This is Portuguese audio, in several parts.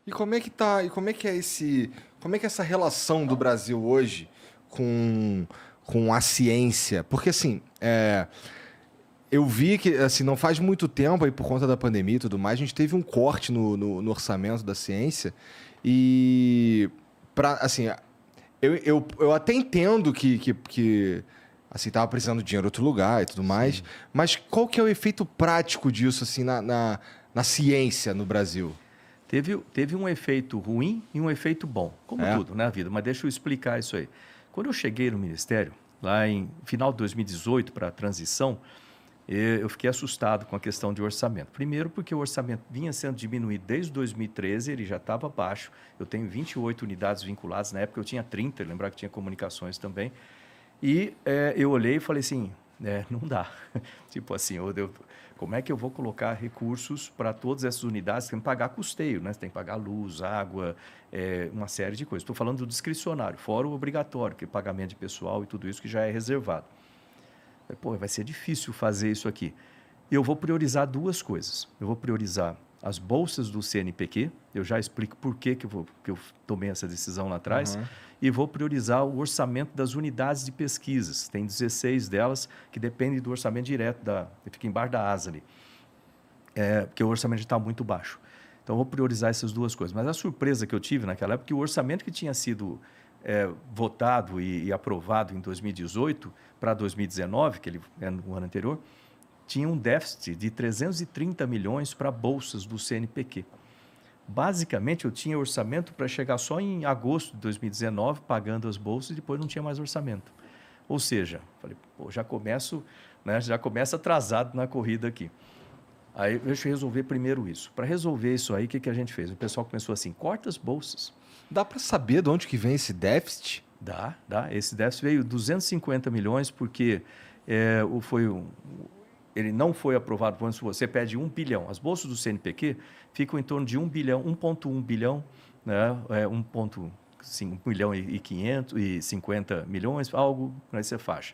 como é que é essa relação do Brasil hoje com a ciência? Porque assim, eu vi que assim, não faz muito tempo aí por conta da pandemia e tudo mais, a gente teve um corte no orçamento da ciência e assim, eu até entendo que assim, tava precisando de dinheiro em outro lugar e tudo mais, mas qual que é o efeito prático disso assim na ciência no Brasil? Teve um efeito ruim e um efeito bom, como É? tudo na vida, mas deixa eu explicar isso aí. Quando eu cheguei no Ministério, lá em final de 2018, para a transição, eu fiquei assustado com a questão de orçamento. Primeiro porque o orçamento vinha sendo diminuído desde 2013, ele já estava baixo. Eu tenho 28 unidades vinculadas, na época eu tinha 30, lembrar que tinha comunicações também. E eu olhei e falei assim, não dá. Tipo assim, como é que eu vou colocar recursos para todas essas unidades? Tem que pagar custeio, né? Você tem que pagar luz, água, uma série de coisas. Estou falando do discricionário, fora o obrigatório, que é pagamento de pessoal e tudo isso que já é reservado. Pô, vai ser difícil fazer isso aqui. Eu vou priorizar duas coisas. Eu vou priorizar as bolsas do CNPq, eu já explico por que eu tomei essa decisão lá atrás, e vou priorizar o orçamento das unidades de pesquisas. Tem 16 delas que dependem do orçamento direto, que fica embaixo da asa ali, porque o orçamento está muito baixo. Então, eu vou priorizar essas duas coisas. Mas a surpresa que eu tive naquela época é que o orçamento que tinha sido votado e aprovado em 2018 para 2019, que ele é no ano anterior, tinha um déficit de 330 milhões para bolsas do CNPq. Basicamente, eu tinha orçamento para chegar só em agosto de 2019, pagando as bolsas, e depois não tinha mais orçamento. Ou seja, falei, pô, já começa atrasado na corrida aqui. Aí, deixa eu resolver primeiro isso. Para resolver isso aí, o que a gente fez? O pessoal começou assim, corta as bolsas. Dá para saber de onde que vem esse déficit? Dá. Esse déficit veio 250 milhões, porque ele não foi aprovado. Quando você pede 1 bilhão, as bolsas do CNPq ficam em torno de 1 bilhão, 1,1 bilhão, né? 1,5 bilhão e 550 milhões, algo nessa faixa.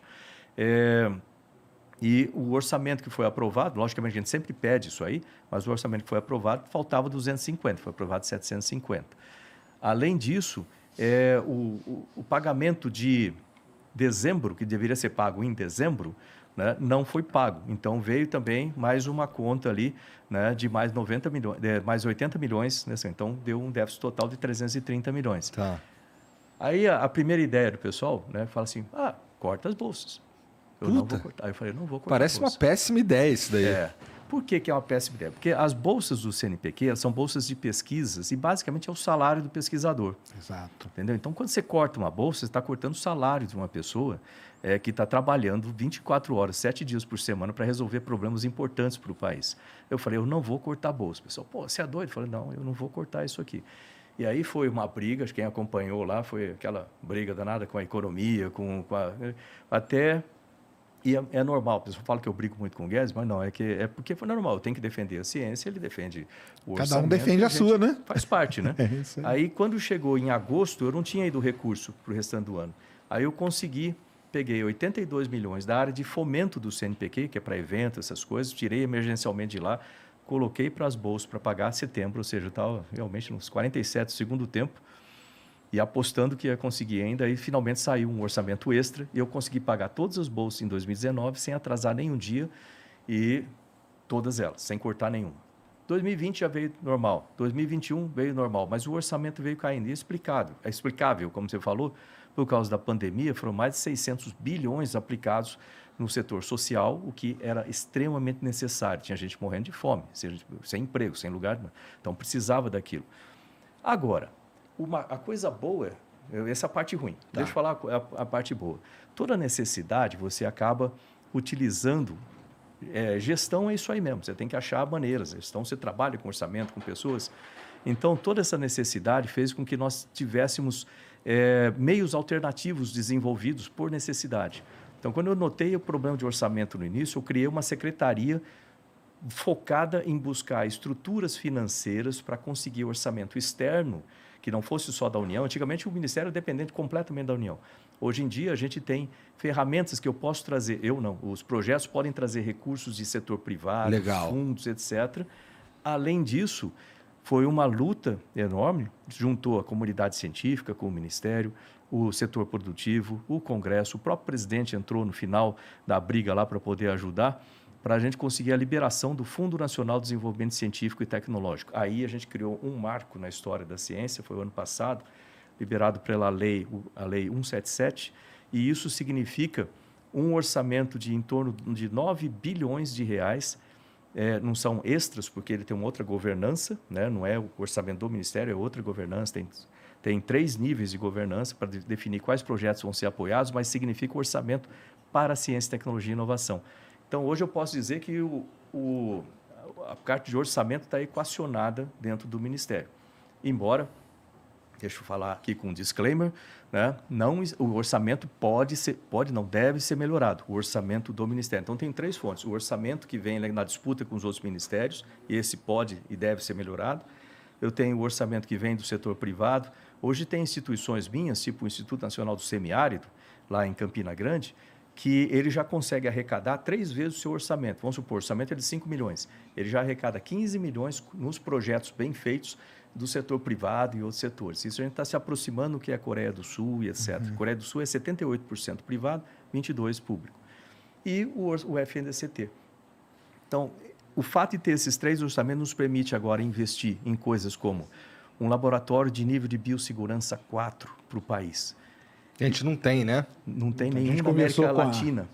E o orçamento que foi aprovado, logicamente a gente sempre pede isso aí, mas o orçamento que foi aprovado faltava 250, foi aprovado 750. Além disso, o pagamento de dezembro, que deveria ser pago em dezembro, né, não foi pago. Então, veio também mais uma conta ali, né, de mais 90 milhões, mais 80 milhões. Né, então, deu um déficit total de 330 milhões. Tá. Aí, a primeira ideia do pessoal, né, fala assim, corta as bolsas. Eu não vou cortar. Aí eu falei, não vou cortar Parece a bolsa. uma péssima ideia isso daí. Por que é uma péssima ideia? Porque as bolsas do CNPq são bolsas de pesquisas e basicamente é o salário do pesquisador. Exato. Entendeu? Então, quando você corta uma bolsa, você está cortando o salário de uma pessoa que está trabalhando 24 horas, 7 dias por semana para resolver problemas importantes para o país. Eu falei, eu não vou cortar a bolsa. O pessoal, pô, você é doido? Eu falei, não, eu não vou cortar isso aqui. E aí foi uma briga, quem acompanhou lá foi aquela briga danada com a economia, até... E é normal, o pessoal fala que eu brigo muito com o Guedes, mas não, é porque foi normal, eu tenho que defender a ciência, ele defende o orçamento. Cada um defende a sua, né? Faz parte, né? É isso aí, quando chegou em agosto, eu não tinha ido recurso para o restante do ano. Aí eu peguei 82 milhões da área de fomento do CNPq, que é para eventos, essas coisas, tirei emergencialmente de lá, coloquei para as bolsas para pagar setembro, ou seja, eu estava realmente nos 47 do segundo tempo, e apostando que ia conseguir ainda, aí finalmente saiu um orçamento extra e eu consegui pagar todas as bolsas em 2019 sem atrasar nenhum dia e todas elas, sem cortar nenhuma. 2020 já veio normal, 2021 veio normal, mas o orçamento veio caindo. E é explicável, como você falou, por causa da pandemia, foram mais de 600 bilhões aplicados no setor social, o que era extremamente necessário. Tinha gente morrendo de fome, sem emprego, sem lugar, então precisava daquilo. Agora, a coisa boa, essa é a parte ruim. Tá. Deixa eu falar a parte boa. Toda necessidade você acaba utilizando. Gestão é isso aí mesmo. Você tem que achar maneiras. Gestão, você trabalha com orçamento, com pessoas. Então, toda essa necessidade fez com que nós tivéssemos meios alternativos desenvolvidos por necessidade. Então, quando eu notei o problema de orçamento no início, eu criei uma secretaria focada em buscar estruturas financeiras para conseguir orçamento externo, que não fosse só da União. Antigamente, o Ministério era dependente completamente da União. Hoje em dia, a gente tem ferramentas que eu posso trazer, eu não, os projetos podem trazer recursos de setor privado, Legal. fundos, etc. Além disso, foi uma luta enorme, juntou a comunidade científica com o Ministério, o setor produtivo, o Congresso, o próprio presidente entrou no final da briga lá para poder ajudar, para a gente conseguir a liberação do Fundo Nacional de Desenvolvimento Científico e Tecnológico. Aí a gente criou um marco na história da ciência, foi o ano passado, liberado pela lei, a Lei 177, e isso significa um orçamento de em torno de 9 bilhões de reais, não são extras, porque ele tem uma outra governança, né? Não é o orçamento do Ministério, é outra governança, tem 3 níveis de governança para definir quais projetos vão ser apoiados, mas significa o orçamento para a ciência, tecnologia e inovação. Então, hoje eu posso dizer que a carta de orçamento está equacionada dentro do Ministério. Embora, deixa eu falar aqui com um disclaimer, né? Não, o orçamento não deve ser melhorado, o orçamento do Ministério. Então, tem 3 fontes. O orçamento que vem na disputa com os outros ministérios, esse pode e deve ser melhorado. Eu tenho o orçamento que vem do setor privado. Hoje tem instituições minhas, tipo o Instituto Nacional do Semiárido, lá em Campina Grande, que ele já consegue arrecadar 3 vezes o seu orçamento. Vamos supor, o orçamento é de 5 milhões. Ele já arrecada 15 milhões nos projetos bem feitos do setor privado e outros setores. Isso a gente está se aproximando do que é a Coreia do Sul e etc. A Coreia do Sul é 78% privado, 22% público. E o FNDCT. Então, o fato de ter esses 3 orçamentos nos permite agora investir em coisas como um laboratório de nível de biossegurança 4 para o país. A gente não tem, né? Não tem nenhum na América Latina.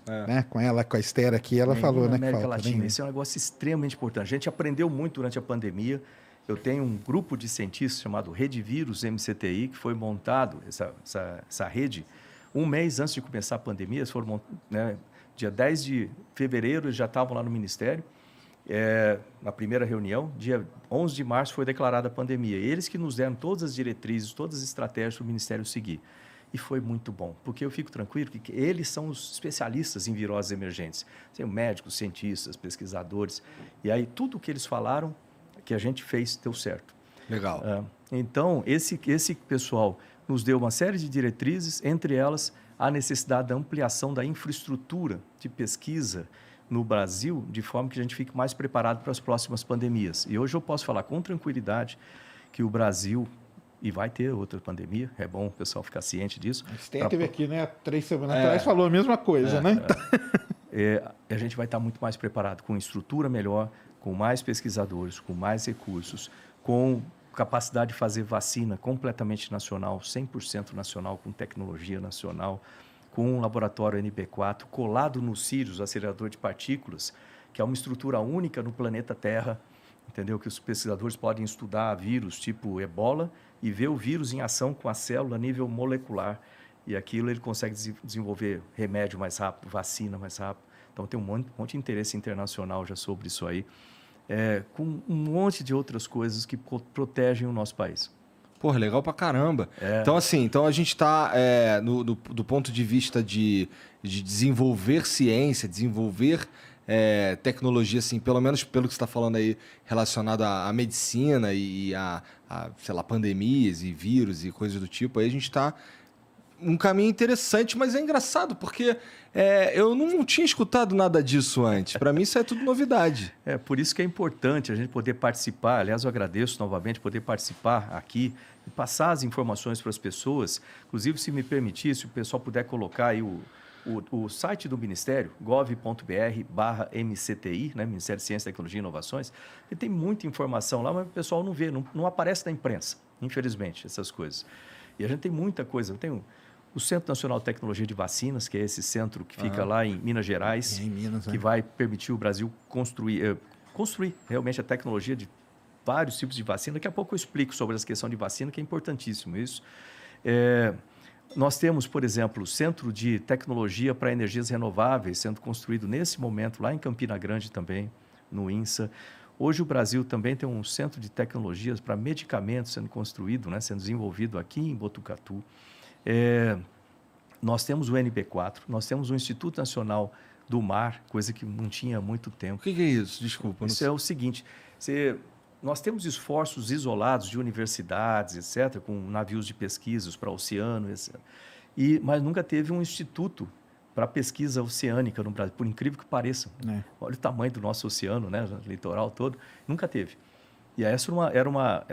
Com ela, com a Esther aqui, ela falou, né? Na América que falta, Latina. Esse é um negócio extremamente importante. A gente aprendeu muito durante a pandemia. Eu tenho um grupo de cientistas chamado Rede Vírus MCTI, que foi montado, essa rede, um mês antes de começar a pandemia. Eles foram, né, dia 10 de fevereiro, eles já estavam lá no Ministério, na primeira reunião. Dia 11 de março foi declarada a pandemia. Eles que nos deram todas as diretrizes, todas as estratégias para o Ministério seguir. E foi muito bom, porque eu fico tranquilo que eles são os especialistas em viroses emergentes. Tem médicos, cientistas, pesquisadores. E aí tudo o que eles falaram, que a gente fez, deu certo. Legal. Então, esse pessoal nos deu uma série de diretrizes, entre elas a necessidade da ampliação da infraestrutura de pesquisa no Brasil, de forma que a gente fique mais preparado para as próximas pandemias. E hoje eu posso falar com tranquilidade que o Brasil... E vai ter outra pandemia, é bom o pessoal ficar ciente disso. A Esther teve aqui, né, 3 semanas atrás, falou a mesma coisa, né? A gente vai estar muito mais preparado, com estrutura melhor, com mais pesquisadores, com mais recursos, com capacidade de fazer vacina completamente nacional, 100% nacional, com tecnologia nacional, com um laboratório NB4 colado no Sirius, acelerador de partículas, que é uma estrutura única no planeta Terra, entendeu? Que os pesquisadores podem estudar vírus tipo Ebola e ver o vírus em ação com a célula a nível molecular. E aquilo ele consegue desenvolver remédio mais rápido, vacina mais rápido. Então, tem um monte de interesse internacional já sobre isso aí, com um monte de outras coisas que protegem o nosso país. Porra, legal pra caramba. Então, assim, a gente está do ponto de vista de desenvolver ciência, desenvolver tecnologia, assim, pelo menos pelo que você está falando aí, relacionado à medicina e sei lá, pandemias e vírus e coisas do tipo, aí a gente está um caminho interessante, mas é engraçado, porque eu não tinha escutado nada disso antes. Para mim, isso é tudo novidade. Por isso que é importante a gente poder participar. Aliás, eu agradeço novamente poder participar aqui e passar as informações para as pessoas. Inclusive, se me permitir, se o pessoal puder colocar aí o site do Ministério, gov.br/MCTI, né, Ministério de Ciência, Tecnologia e Inovações, e tem muita informação lá, mas o pessoal não vê, não aparece na imprensa, infelizmente, essas coisas. E a gente tem muita coisa. Tem o Centro Nacional de Tecnologia de Vacinas, que é esse centro que fica lá em Minas Gerais, que vai permitir o Brasil construir realmente a tecnologia de vários tipos de vacina. Daqui a pouco eu explico sobre essa questão de vacina, que é importantíssimo isso. Nós temos, por exemplo, o Centro de Tecnologia para Energias Renováveis sendo construído nesse momento lá em Campina Grande também, no INSA. Hoje o Brasil também tem um centro de tecnologias para medicamentos sendo construído, né, sendo desenvolvido aqui em Botucatu. Nós temos o NB4, nós temos o Instituto Nacional do Mar, coisa que não tinha há muito tempo. O que é isso? Desculpa. Isso é o seguinte, nós temos esforços isolados de universidades, etc., com navios de pesquisas para o oceano, etc. Mas nunca teve um instituto para pesquisa oceânica no Brasil, por incrível que pareça. Olha o tamanho do nosso oceano, né, o litoral todo, nunca teve. E essa era uma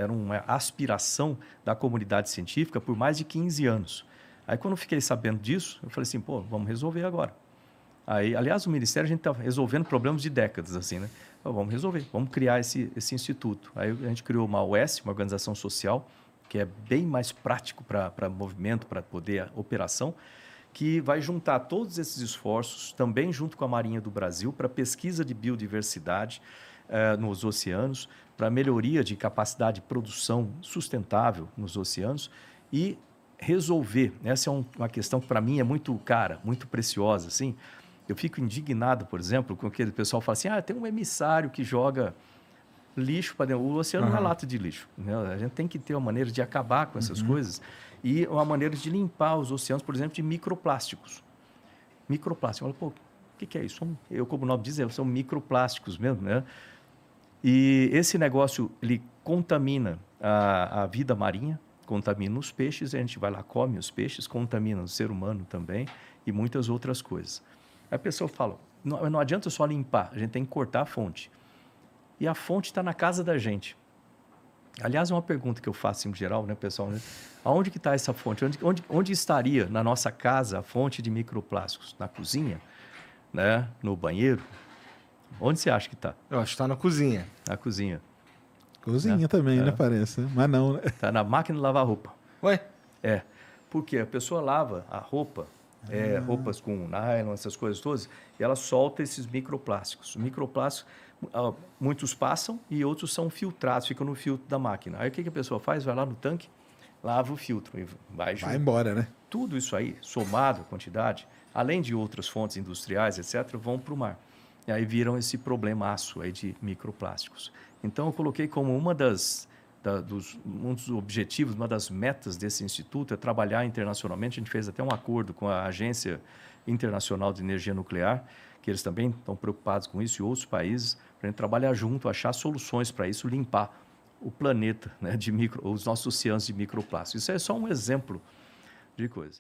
aspiração da comunidade científica por mais de 15 anos. Aí, quando eu fiquei sabendo disso, eu falei assim, pô, vamos resolver agora. Aí, aliás, o Ministério, a gente está resolvendo problemas de décadas, assim, né? Então, vamos resolver, vamos criar esse instituto. Aí, a gente criou uma OS, uma organização social, que é bem mais prático para movimento, para poder a operação, que vai juntar todos esses esforços, também junto com a Marinha do Brasil, para pesquisa de biodiversidade nos oceanos, para melhoria de capacidade de produção sustentável nos oceanos e resolver. Essa é uma questão que, para mim, é muito cara, muito preciosa, assim. Eu fico indignado, por exemplo, com aquele pessoal que fala assim, tem um emissário que joga lixo para dentro. O oceano não é lata de lixo, né? A gente tem que ter uma maneira de acabar com essas coisas e uma maneira de limpar os oceanos, por exemplo, de microplásticos. Microplásticos. Eu falo, pô, o que é isso? Como o nome diz, são microplásticos mesmo, né? E esse negócio, ele contamina a vida marinha, contamina os peixes, a gente vai lá, come os peixes, contamina o ser humano também e muitas outras coisas. Aí a pessoa fala, não adianta só limpar, a gente tem que cortar a fonte. E a fonte está na casa da gente. Aliás, é uma pergunta que eu faço em geral, né, pessoal? Né? Aonde que está essa fonte? Onde estaria na nossa casa a fonte de microplásticos? Na cozinha? Né? No banheiro? Onde você acha que está? Eu acho que está na cozinha. Na cozinha. Cozinha também, né? Parece. Mas não, né? Está na máquina de lavar roupa. Ué? É. Porque a pessoa lava a roupa, roupas com nylon, essas coisas todas, e ela solta esses microplásticos. Microplásticos, muitos passam e outros são filtrados, ficam no filtro da máquina. Aí o que a pessoa faz? Vai lá no tanque, lava o filtro e vai embora, né? Tudo isso aí, somado a quantidade, além de outras fontes industriais, etc., vão para o mar. E aí viram esse problemaço aí de microplásticos. Então, eu coloquei como um dos objetivos, uma das metas desse instituto é trabalhar internacionalmente. A gente fez até um acordo com a Agência Internacional de Energia Nuclear, que eles também estão preocupados com isso, e outros países, para a gente trabalhar junto, achar soluções para isso, limpar o planeta, né, os nossos oceanos de microplástico. Isso é só um exemplo de coisa.